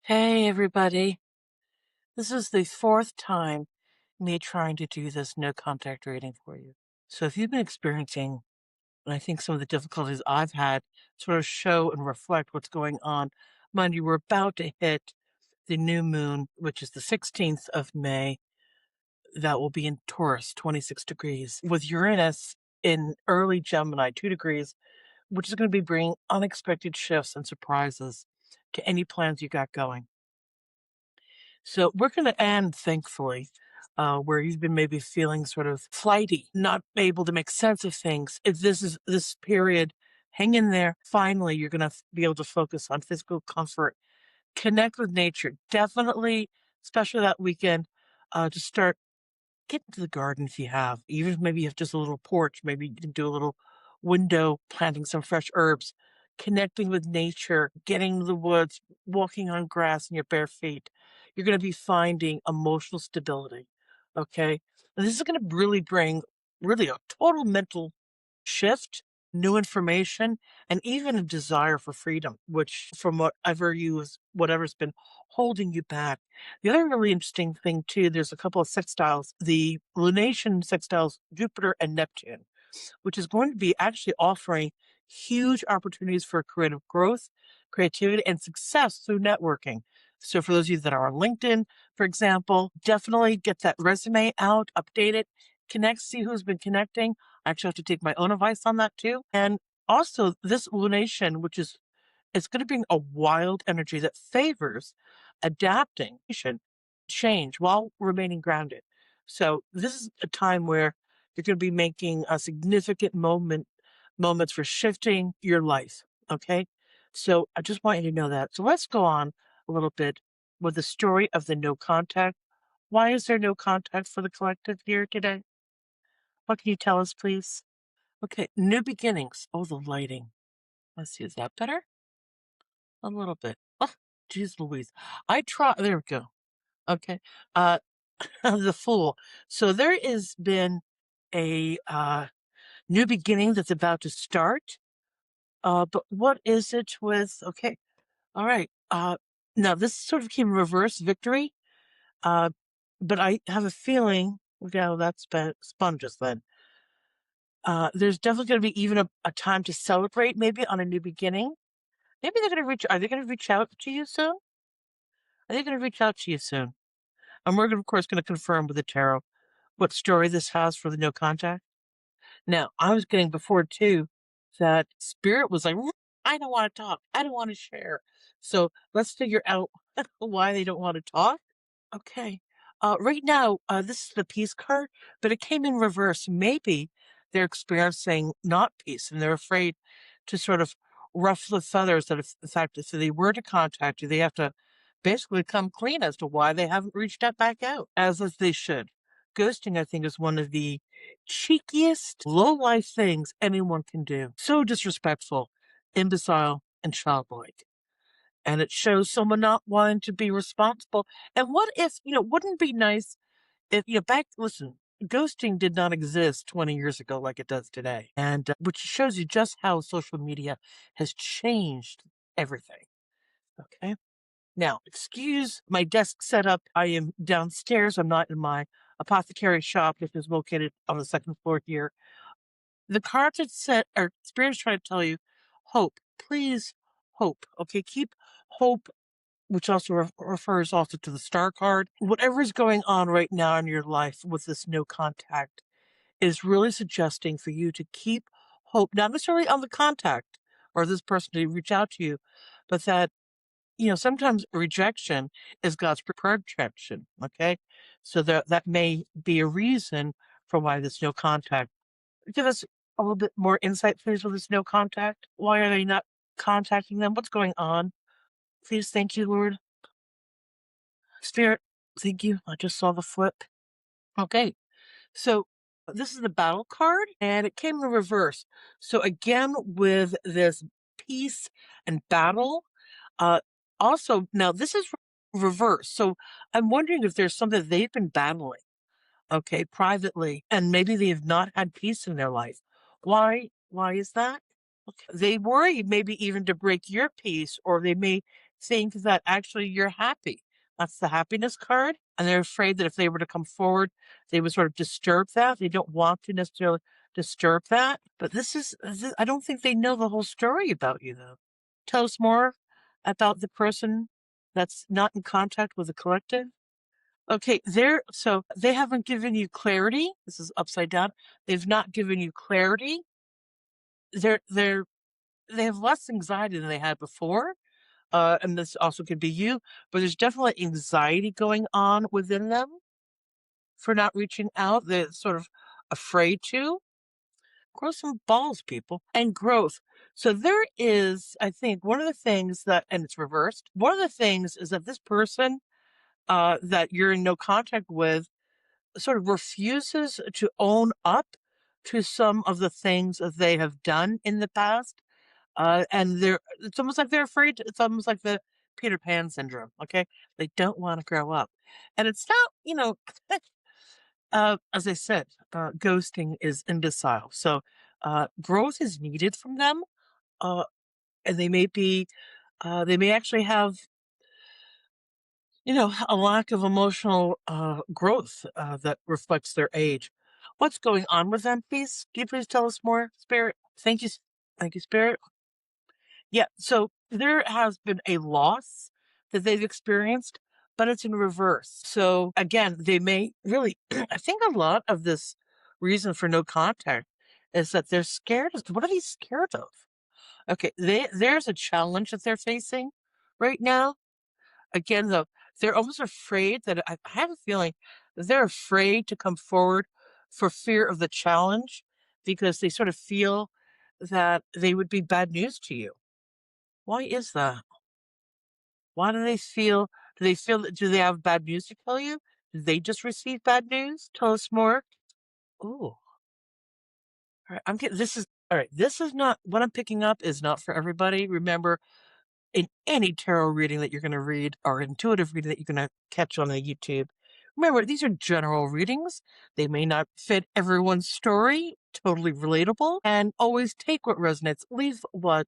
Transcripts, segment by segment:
Hey, everybody. This is the fourth time me trying to do this no contact reading for you. So if you've been experiencing, and I think some of the difficulties I've had sort of show and reflect what's going on, mind you, we're about to hit the new moon, which is the 16th of May. That will be in Taurus, 26 degrees, with Uranus in early Gemini, 2 degrees, which is going to be bringing unexpected shifts and surprises to any plans you got going. So we're going to end, thankfully, where you've been maybe feeling sort of flighty, not able to make sense of things. If this is this period, hang in there. Finally, you're going to be able to focus on physical comfort, connect with nature. Definitely, especially that weekend, to start get into the garden if you have. Even if maybe you have just a little porch, maybe you can do a little window, planting some fresh herbs, connecting with nature, getting to the woods, walking on grass in your bare feet. You're going to be finding emotional stability. Okay. And this is going to really bring really a total mental shift, new information, and even a desire for freedom, which from whatever's been holding you back. The other really interesting thing too, there's a couple of sextiles, the lunation sextiles Jupiter and Neptune, which is going to be actually offering huge opportunities for creative growth, creativity, and success through networking. So, for those of you that are on LinkedIn, for example, definitely get that resume out, update it, connect, see who's been connecting. I actually have to take my own advice on that too. And also, this lunation, which is it's going to bring a wild energy that favors adapting, change while remaining grounded. So this is a time where you're going to be making a significant moments for shifting your life. Okay. So I just want you to know that. So let's go on a little bit with the story of the no contact. Why is there no contact for the collective here today? What can you tell us, please? Okay. New beginnings. Oh, the lighting. Let's see. Is that better? A little bit. Oh, geez Louise. I try there we go. Okay. Uh the Fool. So there has been a new beginning that's about to start. But what is it with okay. All right. Now this sort of came reverse victory. Uh but I have a feeling yeah, that's sponges then. There's definitely gonna be even a time to celebrate maybe on a new beginning. Maybe they're gonna reach are they gonna reach out to you soon? Are they gonna reach out to you soon? And we're, of course, going to confirm with the tarot what story this has for the no contact. Now, I was getting before too that spirit was like, I don't want to talk. I don't want to share. So let's figure out why they don't want to talk. Okay. Right now, this is the peace card, but it came in reverse. Maybe they're experiencing not peace and they're afraid to sort of ruffle the feathers that if, in fact, if they were to contact you, they have to basically come clean as to why they haven't reached out back out as they should. Ghosting, I think, is one of the cheekiest, low life things anyone can do. So disrespectful, imbecile, and childlike. And it shows someone not wanting to be responsible. And what if, wouldn't it be nice if, listen, ghosting did not exist 20 years ago like it does today. And which shows you just how social media has changed everything. Okay. Now, excuse my desk setup. I am downstairs. I'm not in my apothecary shop, which is located on the second floor here. The cards that set are spirits trying to tell you hope. Please hope. Okay. Keep hope, which also refers also to the star card. Whatever is going on right now in your life with this no contact is really suggesting for you to keep hope, not necessarily on the contact or this person to reach out to you, but that, sometimes rejection is God's protection. Okay. So that may be a reason for why there's no contact. Give us a little bit more insight, please, with this no contact. Why are they not contacting them? What's going on? Please, thank you, Lord. Spirit, thank you. I just saw the flip. Okay. So this is the battle card and it came in reverse. So again, with this peace and battle, uh, also now this is reverse. So I'm wondering if there's something they've been battling, okay, privately, and maybe they have not had peace in their life. Why? Why is that? Okay. They worry maybe even to break your peace, or they may think that actually you're happy. That's the happiness card. And they're afraid that if they were to come forward, they would sort of disturb that. They don't want to necessarily disturb that. But I don't think they know the whole story about you, though. Tell us more about the person that's not in contact with the collective. Okay, so they haven't given you clarity. This is upside down. They've not given you clarity. They're they have less anxiety than they had before. And this also could be you, but there's definitely anxiety going on within them for not reaching out. They're sort of afraid to. Grow some balls, people, and growth. So there is, I think, one of the things that, and it's reversed. One of the things is that this person that you're in no contact with sort of refuses to own up to some of the things that they have done in the past. And it's almost like they're afraid. It's almost like the Peter Pan syndrome. Okay. They don't want to grow up. And it's not, as I said, ghosting is imbecile. So, growth is needed from them. Uh, and they may actually have, a lack of emotional growth that reflects their age. What's going on with them, please? Can you please tell us more, Spirit? Thank you. Thank you, Spirit. Yeah, so there has been a loss that they've experienced, but it's in reverse. So again, they may really, I think a lot of this reason for no contact is that they're scared. What are they scared of? Okay, there's a challenge that they're facing right now. Again, though, they're almost afraid that I have a feeling that they're afraid to come forward for fear of the challenge because they sort of feel that they would be bad news to you. Why is that? Why do they feel that, do they have bad news to tell you? Did they just receive bad news? Tell us more. Ooh. All right. I'm getting, this is, all right. This is not, what I'm picking up is not for everybody. Remember, in any tarot reading that you're going to read or intuitive reading that you're going to catch on the YouTube, remember, these are general readings. They may not fit everyone's story, totally relatable, and always take what resonates, leave what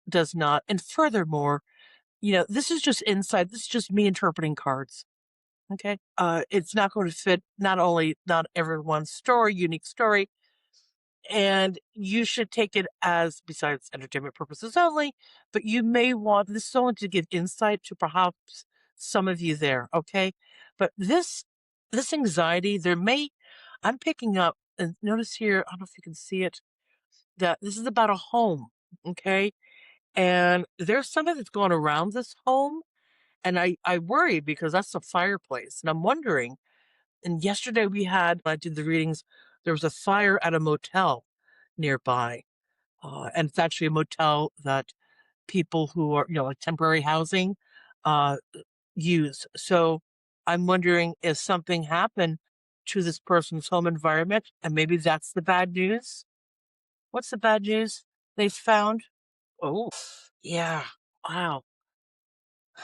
does not. And furthermore, this is just insight. This is just me interpreting cards. Okay. It's not going to fit not everyone's story, unique story. And you should take it as, besides entertainment purposes only, but you may want this is only to give insight to perhaps some of you there. Okay. But this anxiety, I'm picking up, and notice here, I don't know if you can see it, that this is about a home. Okay. And there's something that's going around this home. And I worry because that's a fireplace. And I'm wondering, and yesterday I did the readings, there was a fire at a motel nearby. And it's actually a motel that people who are, like temporary housing, uh, use. So I'm wondering if something happened to this person's home environment, and maybe that's the bad news. What's the bad news they found? Oh, yeah. Wow.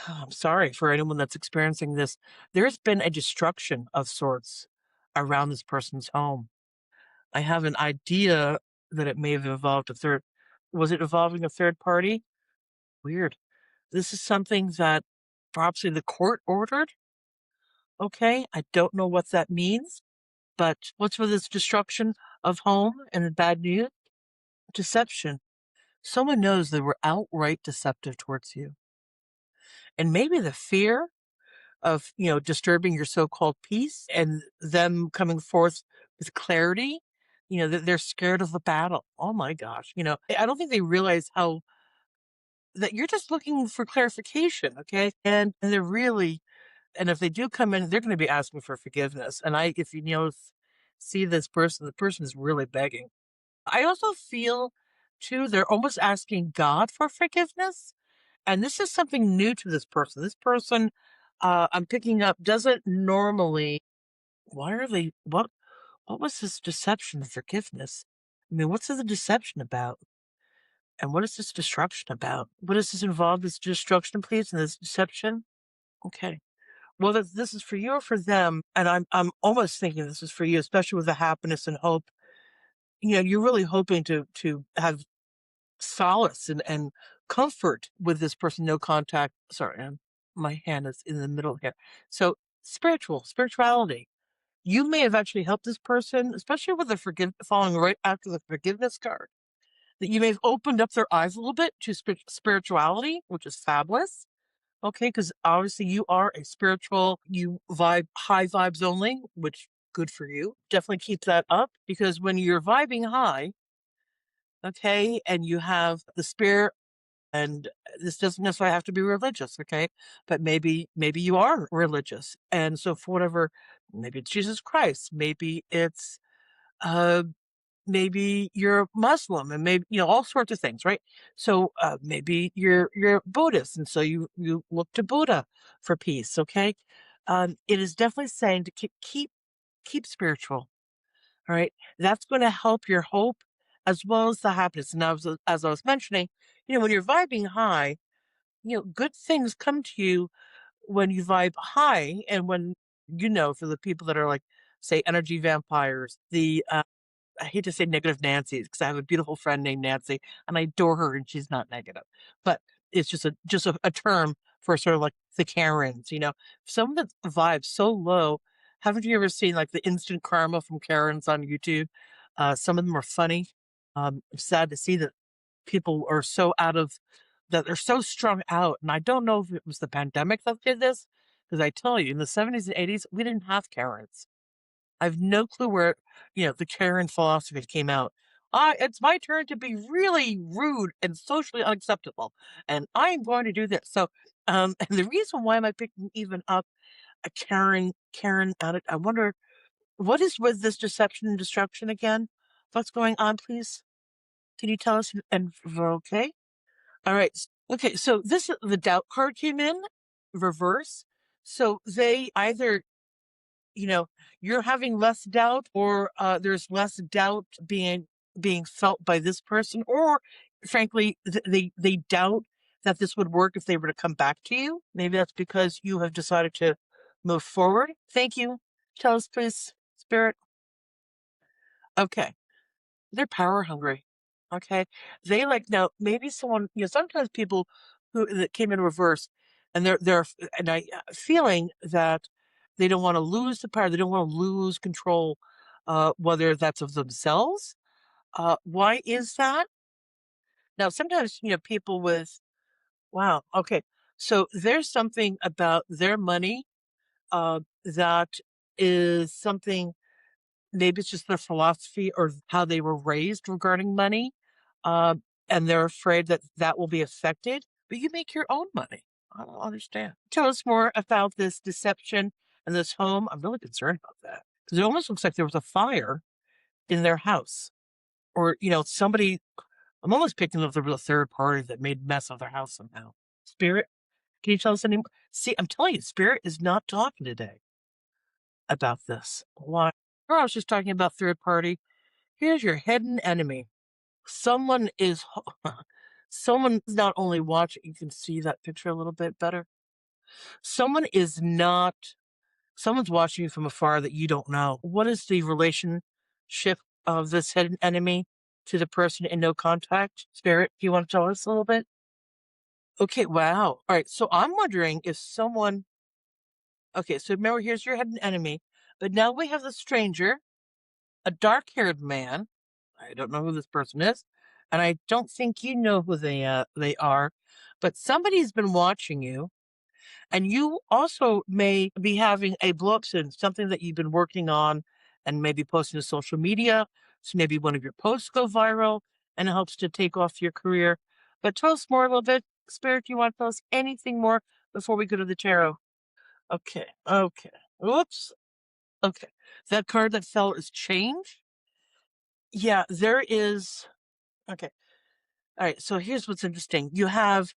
I'm sorry for anyone that's experiencing this. There's been a destruction of sorts around this person's home. I have an idea that it may have involved was it involving a third party? Weird. This is something that perhaps the court ordered. Okay. I don't know what that means, but what's with this destruction of home and the bad news? Deception. Someone knows they were outright deceptive towards you. And maybe the fear of, disturbing your so-called peace and them coming forth with clarity, that they're scared of the battle. Oh my gosh. I don't think they realize how that you're just looking for clarification. Okay. And they're really, and if they do come in, they're going to be asking for forgiveness. And if you, see this person, the person is really begging. I also feel too, they're almost asking God for forgiveness. And this is something new to this person. This person, I'm picking up, doesn't normally. Why are they? What was this deception of forgiveness? I mean, what's the deception about? And what is this destruction about? What does this involve? This destruction, please, and this deception? Okay. Well, this is for you or for them, and I'm almost thinking this is for you, especially with the happiness and hope. You're really hoping to have solace and comfort with this person, no contact. Sorry, my hand is in the middle here. So spirituality. You may have actually helped this person, especially with the following right after the forgiveness card, that you may have opened up their eyes a little bit to spirituality, which is fabulous. Okay, because obviously you are a spiritual, you vibe high vibes only, which good for you. Definitely keep that up because when you're vibing high, okay, and you have the spirit, and this doesn't necessarily have to be religious, okay, but maybe you are religious, and so for whatever, maybe it's Jesus Christ, uh maybe you're Muslim, and maybe all sorts of things, right? So maybe you're Buddhist, and so you look to Buddha for peace, okay? It is definitely saying to keep spiritual. All right. That's going to help your hope as well as the happiness. And as I was mentioning, when you're vibing high, good things come to you when you vibe high. And when, for the people that are like, say, energy vampires, I hate to say negative Nancy's because I have a beautiful friend named Nancy and I adore her and she's not negative. But it's just a term for sort of like the Karens, Someone that vibes so low. Haven't you ever seen like the instant karma from Karens on YouTube? Some of them are funny. It's sad to see that people are so that they're so strung out. And I don't know if it was the pandemic that did this, because I tell you, in the 70s and 80s, we didn't have Karens. I have no clue where, the Karen philosophy came out. It's my turn to be really rude and socially unacceptable, and I'm going to do this. So, and the reason why am I picking even up a Karen addict? I wonder what is with this deception and destruction again? What's going on, please? Can you tell us? And we're okay. All right. Okay. So the doubt card came in reverse. So they either you know, you're having less doubt, or there's less doubt being felt by this person, or frankly, they doubt that this would work if they were to come back to you. Maybe that's because you have decided to move forward. Thank you. Tell us, please, Spirit. Okay. They're power hungry. Okay. They like now maybe someone, sometimes people who that came in reverse and they're and I feeling that they don't want to lose the power, they don't want to lose control, whether that's of themselves. Why is that? Now sometimes, people with wow, okay. So there's something about their money that is something. Maybe it's just their philosophy or how they were raised regarding money, and they're afraid that that will be affected, but you make your own money. I don't understand. Tell us more about this deception and this home. I'm really concerned about that because it almost looks like there was a fire in their house, or, somebody. I'm almost picking up there was a third party that made mess of their house somehow. Spirit, can you tell us any more? See, I'm telling you, Spirit is not talking today about this. Why? Or I was just talking about third party. Here's your hidden enemy. Someone is someone is not only watching, you can see that picture a little bit better. Someone is not someone's watching you from afar that you don't know. What is the relationship of this hidden enemy to the person in no contact? Spirit, do you want to tell us a little bit? Okay, wow. All right. So I'm wondering if someone okay, so remember here's your hidden enemy, but now we have the stranger, a dark-haired man. I don't know who this person is, and I don't think you know who they are, but somebody's been watching you, and you also may be having a blow up soon, something that you've been working on and maybe posting to social media. So maybe one of your posts go viral and it helps to take off your career. But tell us more a little bit. Spirit, do you want to tell us anything more before we go to the tarot? Okay. Okay. Whoops. Okay. That card that fell is change. Yeah, there is. Okay. All right. So here's what's interesting. You have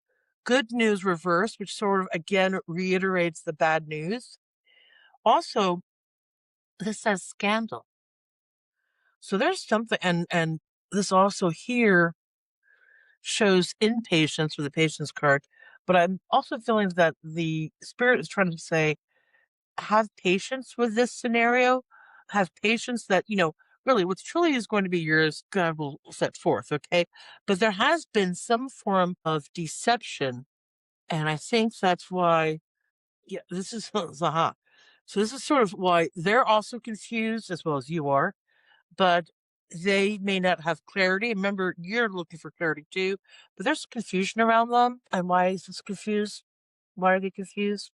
good news reverse, which sort of again reiterates the bad news. Also, this says scandal. So there's something, and this also here shows impatience with the patience card. But I'm also feeling that the spirit is trying to say, have patience with this scenario. Have patience that, really, what truly is going to be yours, God will set forth, okay? But there has been some form of deception, and I think that's why, yeah, this is, aha. So this is sort of why they're also confused as well as you are, but they may not have clarity. Remember, you're looking for clarity too, but there's confusion around them. And why is this confused? Why are they confused?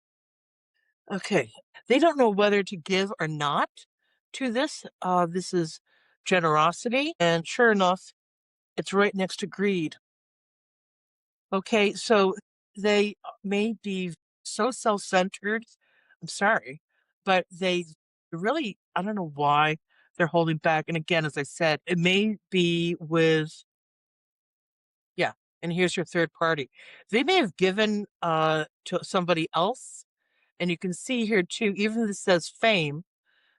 Okay. They don't know whether to give or not to this. This is generosity. And sure enough, it's right next to greed. Okay. So they may be so self centered. I'm sorry, but they really, I don't know why they're holding back. And again, as I said, it may be with, yeah. And here's your third party. They may have given to somebody else. And you can see here too, even if it says fame,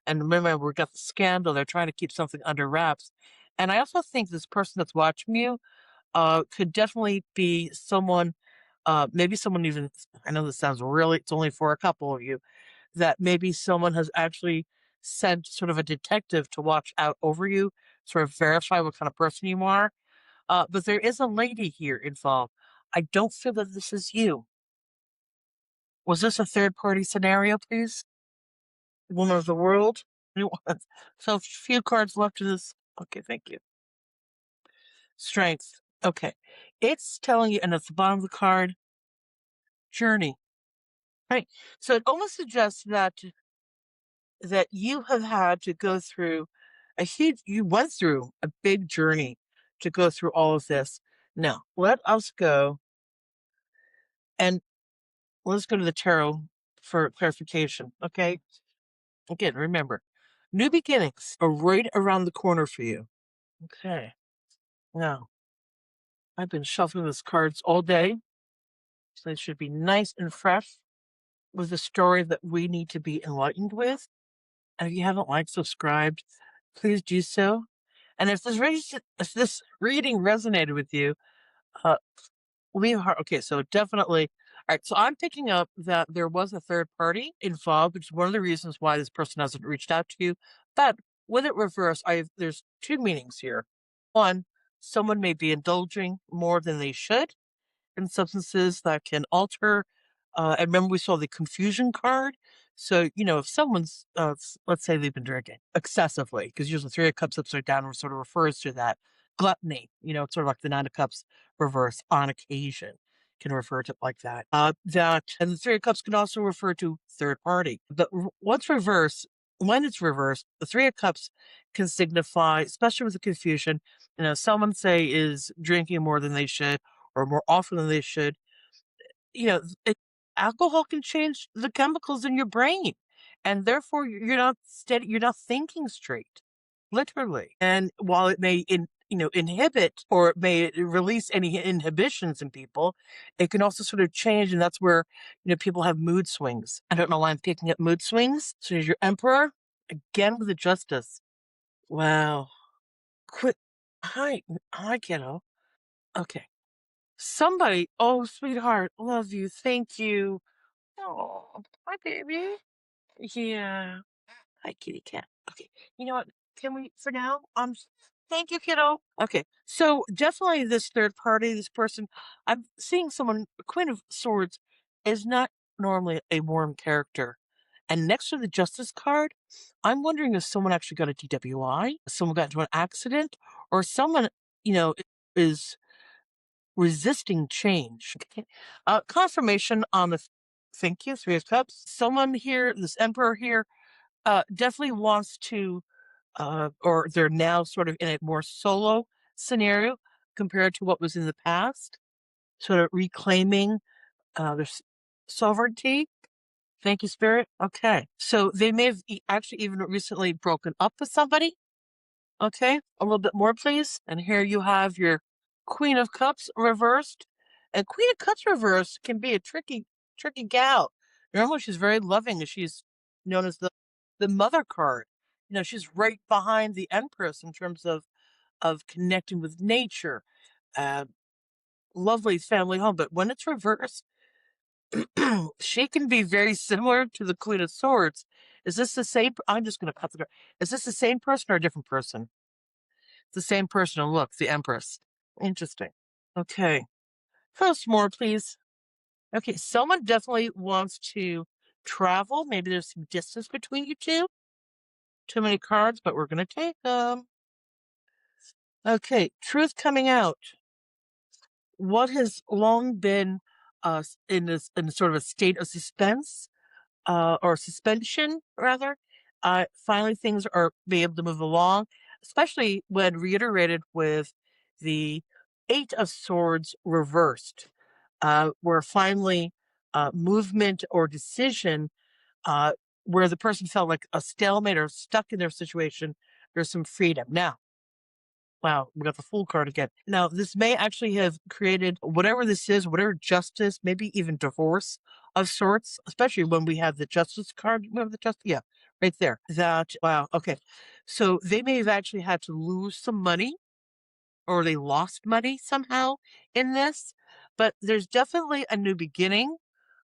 and remember, we got the scandal. They're trying to keep something under wraps. And I also think this person that's watching you could definitely be someone, maybe someone even, I know this sounds really, it's only for a couple of you, that maybe someone has actually sent sort of a detective to watch out over you, sort of verify what kind of person you are. But there is a lady here involved. I don't feel that this is you. Was this a third party scenario, please? Woman of the world? You want- So few cards left to this. Okay, thank you. Strength. Okay. It's telling you, and at the bottom of the card, journey. Right. So it almost suggests that you have had to go through you went through a big journey to go through all of this. Now, let us go and let's go to the tarot for clarification. Okay. Again, remember, new beginnings are right around the corner for you. Okay. Now, I've been shuffling these cards all day, so they should be nice and fresh with a story that we need to be enlightened with. And if you haven't liked, subscribed, please do so. And if this reading resonated with you, uh, leave a heart. Okay, so definitely. All right, so I'm picking up that there was a third party involved, which is one of the reasons why this person hasn't reached out to you. But with it reversed, there's two meanings here. One, someone may be indulging more than they should in substances that can alter. And remember, we saw the confusion card. So, if someone's, let's say they've been drinking excessively, because usually Three of Cups upside down sort of refers to that gluttony. It's sort of like the Nine of Cups reverse on occasion can refer to it like that. And the Three of Cups can also refer to third party. But when it's reversed, the Three of Cups can signify, especially with the confusion, someone say is drinking more than they should or more often than they should, you know, it, alcohol can change the chemicals in your brain. And therefore, you're not steady, you're not thinking straight, literally. And while it may, inhibit or it may release any inhibitions in people, it can also sort of change. And that's where, people have mood swings. I don't know why I'm picking up mood swings. So here's your Emperor, again with the Justice. Wow. Quit. Hi, hi, kiddo. Okay. Somebody, oh, sweetheart, love you, thank you. Oh, hi, baby. Yeah. Hi, kitty cat. Okay. You know what? Can we, for now, thank you, kiddo. Okay. So definitely this third party, this person, I'm seeing someone, Queen of Swords is not normally a warm character. And next to the Justice card, I'm wondering if someone actually got a DWI, someone got into an accident, or someone, is resisting change. Okay. Confirmation on the thank you, Three of Cups. Someone here, this Emperor here, definitely wants to, or they're now sort of in a more solo scenario compared to what was in the past, sort of reclaiming their sovereignty. Thank you, Spirit. Okay. So they may have actually even recently broken up with somebody. Okay, a little bit more, please. And here you have your Queen of Cups reversed. And Queen of Cups reversed can be a tricky gal. Normally, she's very loving, and she's known as the mother card. She's right behind the Empress in terms of connecting with nature. Uh, Lovely family home. But when it's reversed, she can be very similar to the Queen of Swords Is this the same? I'm just going to cut the. Is this the same person or a different person? It's the same person. And look, the Empress. Interesting. Okay. Post more, please. Okay, someone definitely wants to travel. Maybe there's some distance between you two. Too many cards, but we're going to take them. Okay, truth coming out. What has long been in sort of a state of suspense or suspension, rather, finally things are be able to move along, especially when reiterated with the Eight of Swords reversed, where finally movement or decision uh, where the person felt like a stalemate or stuck in their situation, there's some freedom. Now, wow, we got the Fool card again. Now, this may actually have created whatever this is, whatever justice, maybe even divorce of sorts, especially when we have the Justice card. Remember the Justice? Yeah, right there. That, wow, okay. So they may have actually had to lose some money or they lost money somehow in this, but there's definitely a new beginning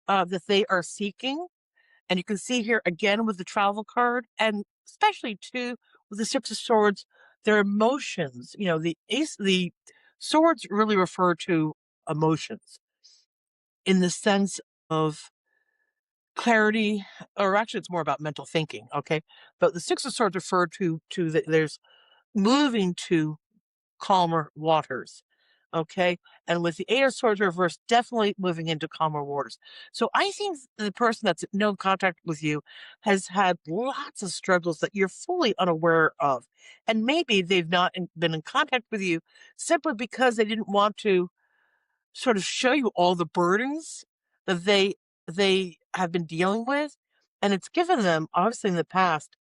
that they are seeking. And you can see here again with the travel card, and especially too with the Six of Swords, their emotions. You know, the swords really refer to emotions in the sense of clarity, or actually, it's more about mental thinking. Okay, but the Six of Swords refer to there's moving to calmer waters. Okay. And with the Eight of Swords reversed, definitely moving into calmer waters. So I think the person that's in no contact with you has had lots of struggles that you're fully unaware of. And maybe they've not been in contact with you simply because they didn't want to sort of show you all the burdens that they have been dealing with. And it's given them, obviously in the past,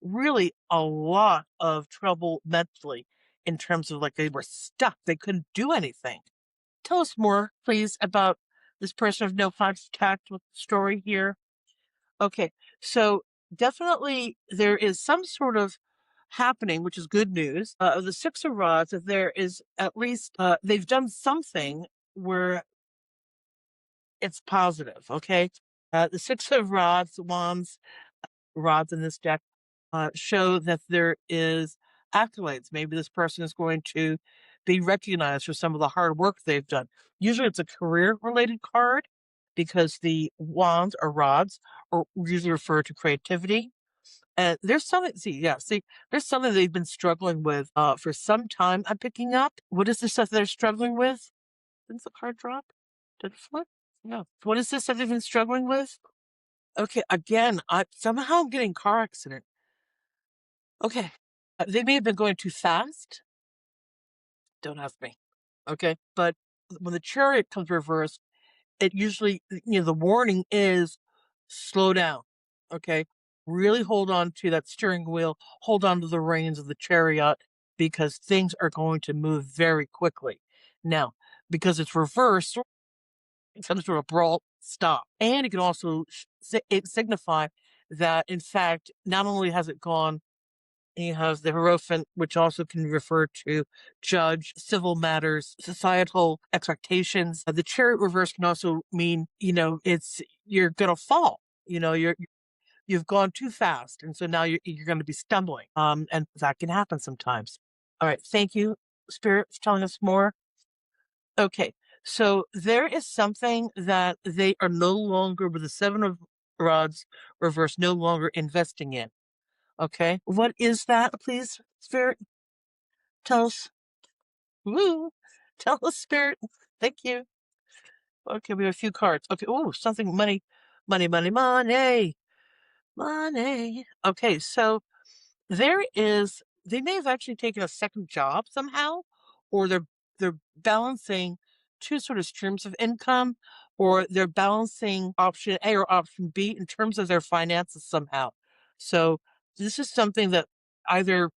really a lot of trouble mentally in terms of like they were stuck. They couldn't do anything. Tell us more, please, about this person of no contact with the story here. Okay, so definitely there is some sort of happening, which is good news. Of the Six of Rods, that there is at least they've done something where it's positive. Okay, the Six of Rods, Wands, rods in this deck show that there is accolades. Maybe this person is going to be recognized for some of the hard work they've done. Usually it's a career related card because the wands or rods are usually refer to creativity. And there's something, there's something they've been struggling with for some time. I'm picking up. What is the stuff they're struggling with? Didn't the card drop? Did it flip? No. What is this that they've been struggling with? Okay, again, somehow I'm getting car accident. Okay. They may have been going too fast. Don't ask me. Okay. But when the chariot comes reversed, it usually, the warning is slow down. Okay. Really hold on to that steering wheel, hold on to the reins of the chariot because things are going to move very quickly. Now, because it's reversed, some sort of abrupt stop. And it can also signify that, in fact, not only has it gone. He has the Hierophant, which also can refer to judge, civil matters, societal expectations. The chariot reverse can also mean, it's you're gonna fall. You've gone too fast, and so now you're going to be stumbling. And that can happen sometimes. All right, thank you, Spirit, for telling us more. Okay, so there is something that they are no longer with the Seven of Rods reverse, no longer investing in. Okay. What is that, please, Spirit? Tell us. Woo. Tell us, Spirit. Thank you. Okay, we have a few cards. Okay. Oh, something money, money, money, money, money. Okay, so they may have actually taken a second job somehow, or they're balancing two sort of streams of income, or they're balancing option A or option B in terms of their finances somehow. So this is something that either.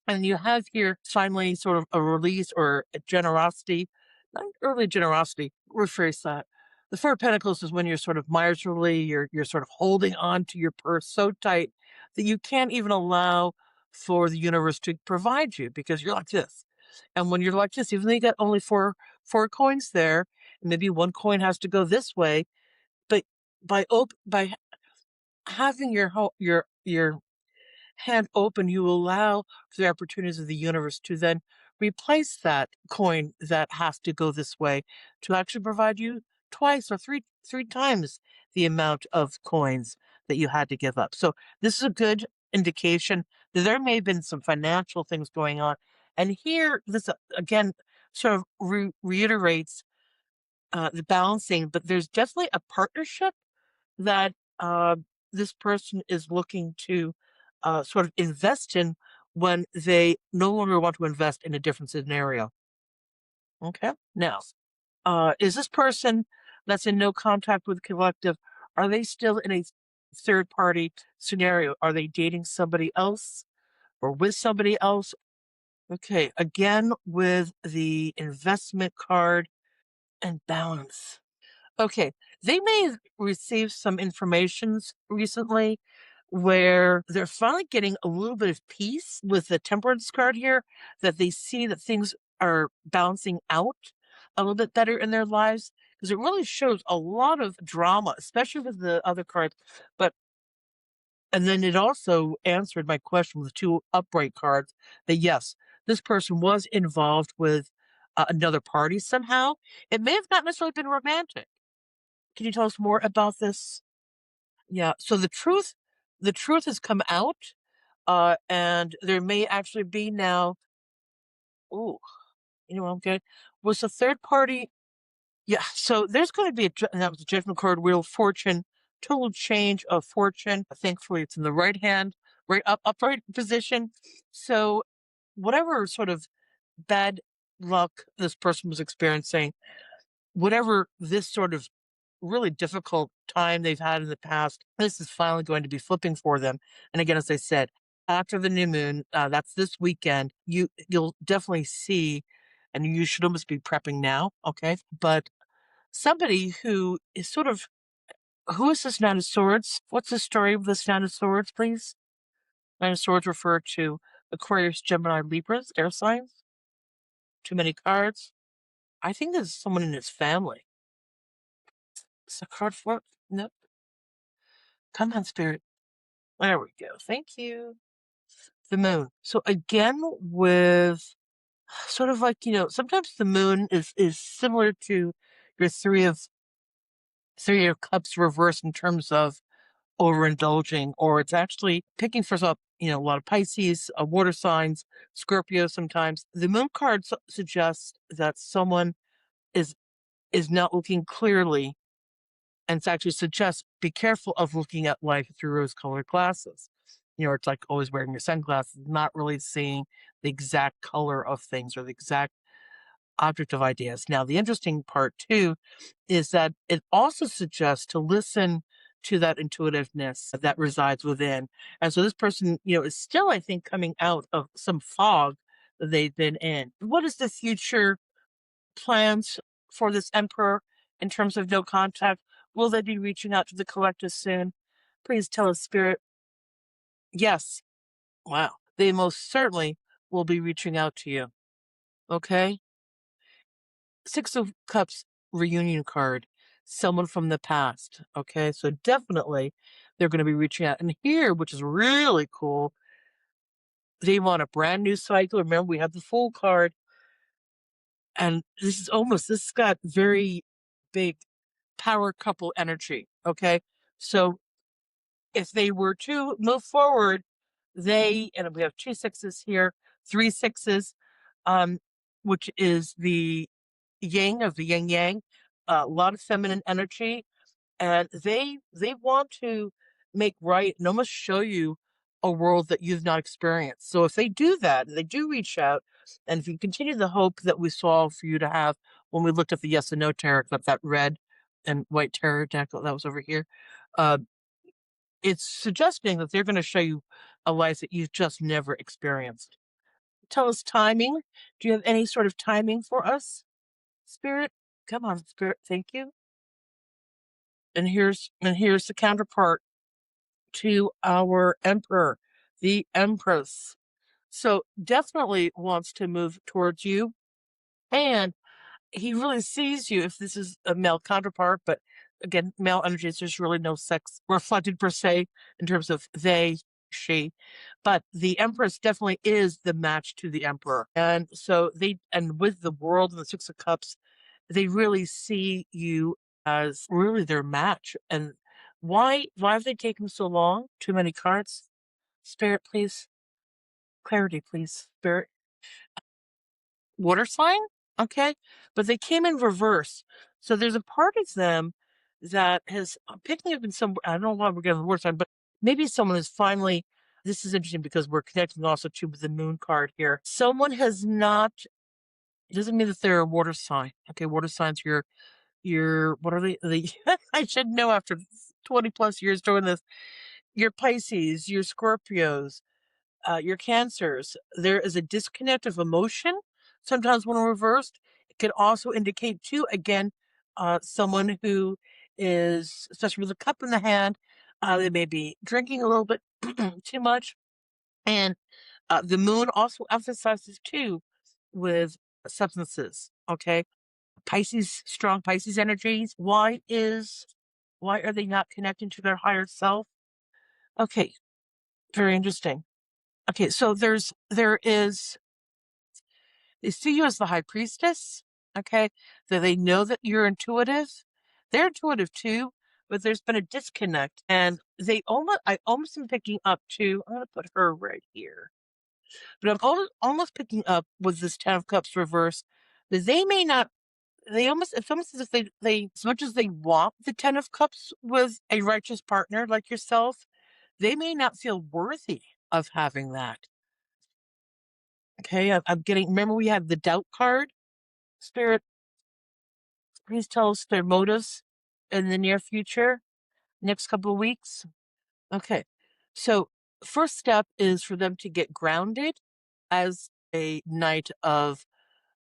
And you have here finally sort of a release or a generosity, not early generosity, rephrase that. The Four of Pentacles is when you're sort of miserly, you're sort of holding on to your purse so tight that you can't even allow for the universe to provide you because you're like this. And when you're like this, even though you got only four coins there, and maybe one coin has to go this way, but by having your hand open, you allow for the opportunities of the universe to then replace that coin that has to go this way to actually provide you twice or three times the amount of coins that you had to give up. So this is a good indication that there may have been some financial things going on. And here, this again sort of reiterates the balancing, but there's definitely a partnership that this person is looking to sort of invest in when they no longer want to invest in a different scenario. Okay. Now, is this person that's in no contact with the collective, are they still in a third party scenario? Are they dating somebody else or with somebody else? Okay. Again, with the investment card and balance. Okay, they may have received some informations recently where they're finally getting a little bit of peace with the temperance card here, that they see that things are balancing out a little bit better in their lives because it really shows a lot of drama, especially with the other cards. But and then it also answered my question with two upright cards that yes, this person was involved with another party somehow. It may have not necessarily been romantic. Can you tell us more about this? Yeah. So the truth has come out, and there may actually be now. Ooh, you know what I'm good. Was the third party? Yeah. So there's going to be and that was a judgment card, Wheel of Fortune, total change of fortune. Thankfully, it's in the right hand, right upright position. So whatever sort of bad luck this person was experiencing, whatever this sort of really difficult time they've had in the past, this is finally going to be flipping for them. And again, as I said, after the new moon, that's this weekend, you'll definitely see, and you should almost be prepping now, okay? But somebody who is sort of who is this Nine of Swords? What's the story of this Nine of Swords, please? Nine of Swords refer to Aquarius, Gemini, Libras, air signs. Too many cards. I think this is someone in his family. Is a card for? Nope. Come on, spirit. There we go. Thank you. The moon. So again, with sort of like, sometimes the moon is similar to your three of cups reverse in terms of overindulging, or it's actually picking for up, a lot of Pisces, water signs, Scorpio sometimes. The moon card suggests that someone is is not looking clearly, and it actually suggests be careful of looking at life through rose-colored glasses. It's like always wearing your sunglasses, not really seeing the exact color of things or the exact object of ideas. Now, the interesting part too is that it also suggests to listen to that intuitiveness that resides within. And so this person, is still, I think, coming out of some fog that they've been in. What is the future plans for this emperor in terms of no contact? Will they be reaching out to the collective soon? Please tell us, Spirit. Yes. Wow. They most certainly will be reaching out to you. Okay. Six of Cups reunion card. Someone from the past. Okay. So definitely they're going to be reaching out. And here, which is really cool, they want a brand new cycle. Remember, we have the Fool card. And this has got very big power couple energy. Okay. So if they were to move forward, and we have two sixes here, three sixes, um, which is the yang of the yin yang, a lot of feminine energy, and they want to make right and almost show you a world that you've not experienced. So if they do that, they do reach out, and if you continue the hope that we saw for you to have when we looked at the yes and no tarot, that red and white tarot deck that was over here, uh, it's suggesting that they're going to show you a life that you've just never experienced. Tell us timing. Do you have any sort of timing for us, Spirit? Come on, Spirit. Thank you. And here's the counterpart to our emperor, the empress. So definitely wants to move towards you, and he really sees you. If this is a male counterpart, but again, male energies, there's really no sex reflected per se in terms of they, she, but the Empress definitely is the match to the Emperor. And so and with the World and the Six of Cups, they really see you as really their match. And why have they taken so long? Too many cards? Spirit, please. Clarity, please. Spirit. Water sign? Okay. But they came in reverse. So there's a part of them that has picking up in some, I don't know why we're getting the water sign, but maybe someone is finally, this is interesting because we're connecting also to the moon card here. Someone has not, it doesn't mean that they're a water sign. Okay. Water signs, what are they? I should know after 20 plus years doing this. Your Pisces, your Scorpios, your Cancers, there is a disconnect of emotion. Sometimes when reversed, it can also indicate too, again, someone who is, especially with a cup in the hand, they may be drinking a little bit too much. And the moon also emphasizes too with substances. Okay. Pisces, strong Pisces energies. Why are they not connecting to their higher self? Okay. Very interesting. Okay. So there is, they see you as the high priestess, okay? That they know that you're intuitive. They're intuitive too, but there's been a disconnect. And I almost am picking up to, I'm going to put her right here. But I'm almost picking up with this Ten of Cups reverse that they may not, it's almost as if as much as they want the Ten of Cups with a righteous partner like yourself, they may not feel worthy of having that. Okay, I'm getting, remember we had the doubt card? Spirit, please tell us their motives in the near future, next couple of weeks. Okay. So, first step is for them to get grounded as a Knight of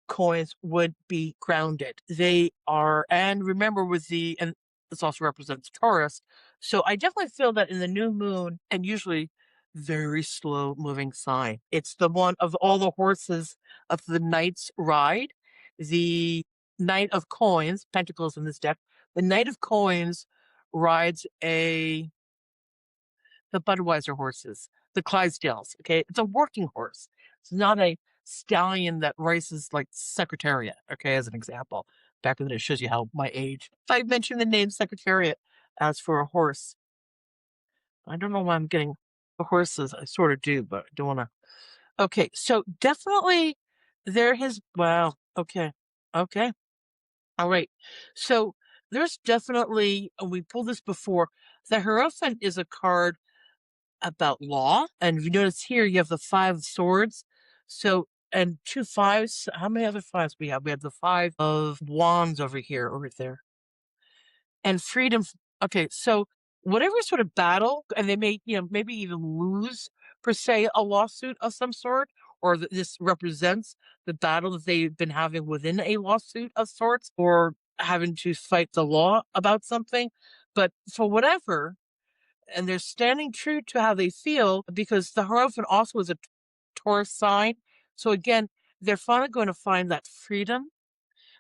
Coins would be grounded. They are, and remember and this also represents Taurus. So I definitely feel that in the new moon, and usually very slow moving sign, it's the one of all the horses of the Knight's ride. The Knight of Coins, Pentacles in this deck, the Knight of Coins rides the Budweiser horses, the Clydesdales. Okay. It's a working horse. It's not a stallion that races like Secretariat. Okay. As an example, back in the day, it shows you how my age. If I mention the name Secretariat as for a horse, I don't know why I'm getting the horses. I sort of do, but I don't want to. Okay. So definitely wow. Okay. Okay. All right. So there's definitely, we pulled this before. The Hierophant is a card about law. And if you notice here, you have the Five of Swords. So, and two fives. How many other fives we have? We have the Five of Wands over here, over there. And freedom. Okay, so whatever sort of battle, and they may, maybe even lose, per se, a lawsuit of some sort, or this represents the battle that they've been having within a lawsuit of sorts, or having to fight the law about something. But for whatever, and they're standing true to how they feel because the Hierophant also is a Taurus sign. So again, they're finally going to find that freedom.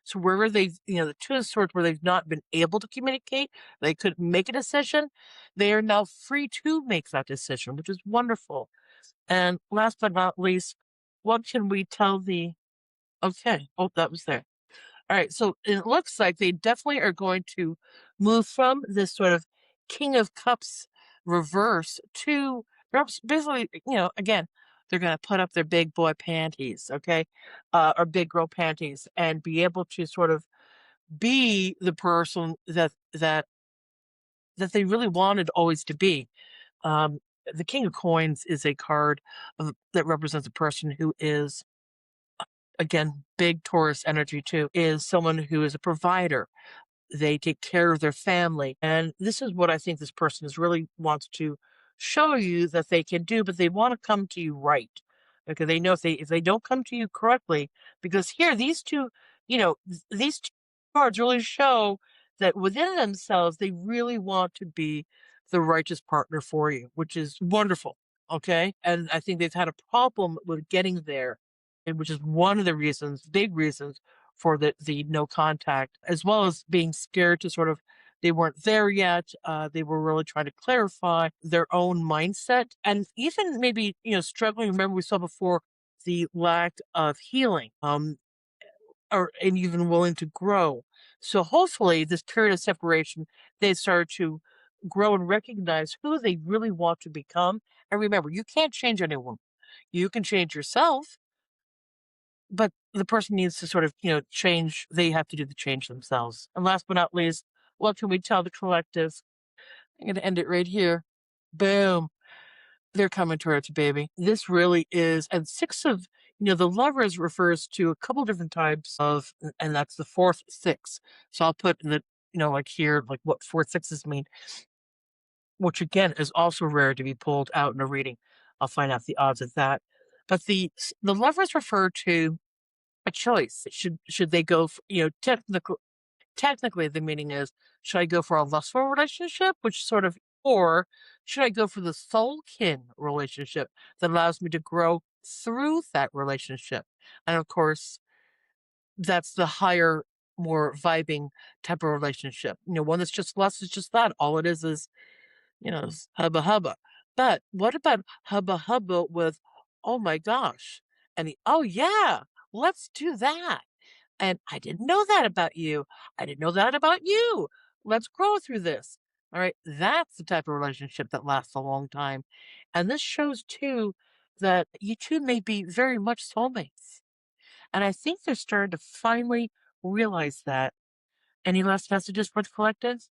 So wherever the Two of Swords, where they've not been able to communicate, they couldn't make a decision, they are now free to make that decision, which is wonderful. And last but not least, what can we tell okay, oh, that was there. All right, so it looks like they definitely are going to move from this sort of King of Cups reverse to basically, again, they're going to put up their big boy panties, okay, or big girl panties, and be able to sort of be the person that they really wanted always to be. The King of Coins is a card that represents a person who is, again, big Taurus energy too, is someone who is a provider. They take care of their family. And this is what I think this person is really wants to show you that they can do, but they want to come to you right. Because they know if they don't come to you correctly, because here, these two cards really show that within themselves, they really want to be the righteous partner for you, which is wonderful. Okay. And I think they've had a problem with getting there, and which is one of the reasons, big reasons, for the no contact, as well as being scared to sort of They weren't there yet. They were really trying to clarify their own mindset and even maybe, struggling. Remember, we saw before the lack of healing, or and even willing to grow. So hopefully, this period of separation, they start to grow and recognize who they really want to become. And remember, you can't change anyone. You can change yourself, but the person needs to sort of, change. They have to do the change themselves. And last but not least, what can we tell the collective? I'm going to end it right here. Boom. They're coming towards you, baby. This really is, and six of, the lovers refers to a couple different types of, and that's the fourth six. So I'll put the, like here, like what four sixes mean, which again is also rare to be pulled out in a reading. I'll find out the odds of that. But the lovers refer to a choice. Should they go for, technically the meaning is, should I go for a lustful relationship, which sort of, or should I go for the soul kin relationship that allows me to grow through that relationship? And of course, that's the higher, more vibing type of relationship. One that's just lust is just that. All it is, hubba hubba. But what about hubba hubba with, oh my gosh, and oh yeah, let's do that. And I didn't know that about you. I didn't know that about you. Let's grow through this. All right. That's the type of relationship that lasts a long time. And this shows too that you two may be very much soulmates. And I think they're starting to finally realize that. Any last messages for the collective?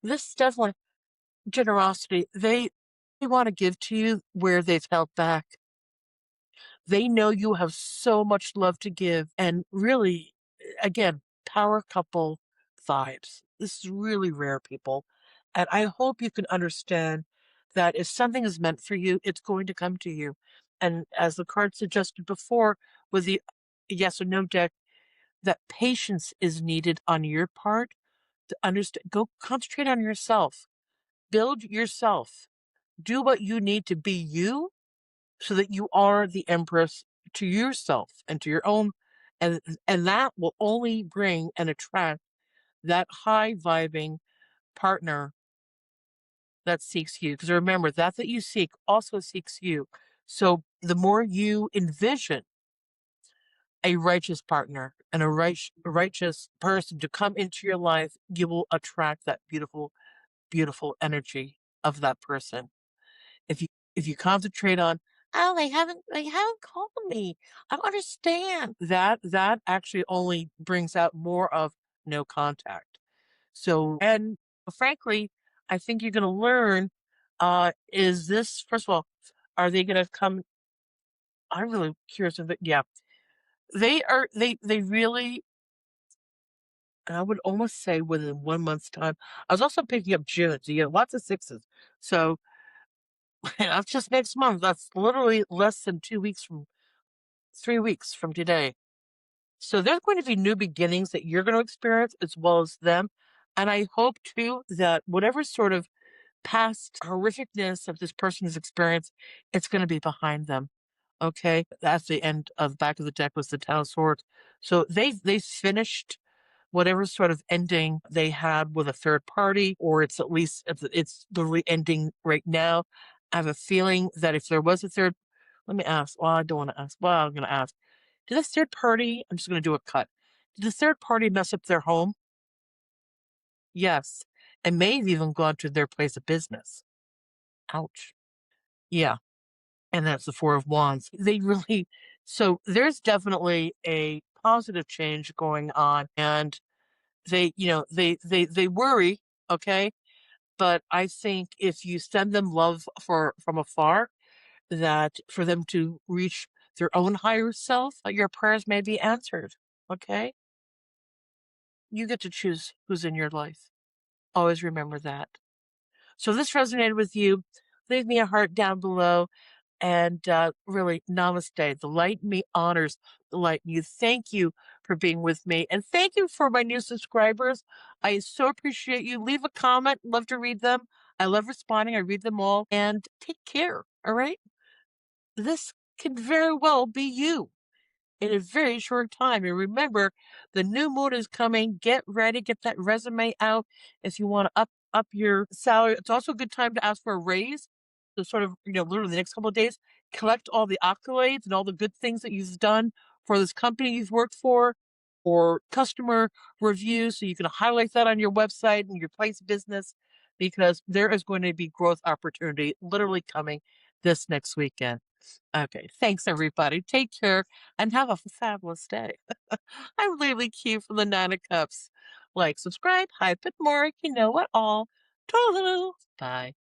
This is definitely generosity. They want to give to you where they've held back. They know you have so much love to give, and really, again, power couple vibes. This is really rare, people. And I hope you can understand that if something is meant for you, it's going to come to you. And as the card suggested before, with the yes or no deck, that patience is needed on your part to understand. Go concentrate on yourself, build yourself, do what you need to be you so that you are the empress to yourself and to your own, and that will only bring and attract that high vibing partner that seeks you, because remember that you seek also seeks you. So the more you envision a righteous partner and a righteous person to come into your life, you will attract that beautiful energy of that person. If you concentrate on, oh, they haven't called me, I don't understand, that actually only brings out more of no contact. So, and frankly, I think you're going to learn, is this, first of all, are they going to come? I'm really curious of it. Yeah, they really, I would almost say within 1 month's time. I was also picking up June, so you have lots of sixes. So that's just next month. That's literally less than 2 weeks from 3 weeks from today. So there's going to be new beginnings that you're going to experience as well as them. And I hope too that whatever sort of past horrificness of this person has experienced, it's going to be behind them. Okay. That's the end of back of the deck was the Ten of Swords. So they finished whatever sort of ending they had with a third party, or it's at least it's literally ending right now. I have a feeling that if there was a third, let me ask. Well, I don't want to ask. Well, I'm going to ask. Did this third party? I'm just going to do a cut. Did the third party mess up their home? Yes, and may have even gone to their place of business. Ouch. Yeah, and that's the Four of Wands. They really. So there's definitely a positive change going on, and they worry, okay? But I think if you send them love from afar, that for them to reach their own higher self, your prayers may be answered, okay? You get to choose who's in your life. Always remember that. So if this resonated with you, leave me a heart down below. And really, namaste. The light in me honors the light in you. Thank you for being with me. And thank you for my new subscribers. I so appreciate you. Leave a comment. Love to read them. I love responding. I read them all. And take care. All right. This can very well be you. in a very short time. And remember, the new moon is coming. Get ready, get that resume out if you want to up your salary. It's also a good time to ask for a raise. So sort of, literally the next couple of days, collect all the accolades and all the good things that you've done for this company you've worked for, or customer reviews, so you can highlight that on your website and your place business, because there is going to be growth opportunity literally coming this next weekend. Okay, thanks everybody. Take care and have a fabulous day. I'm Lily Q from the Nine of Cups. Like, subscribe, hype it more. You know what all. Toodaloo. Bye.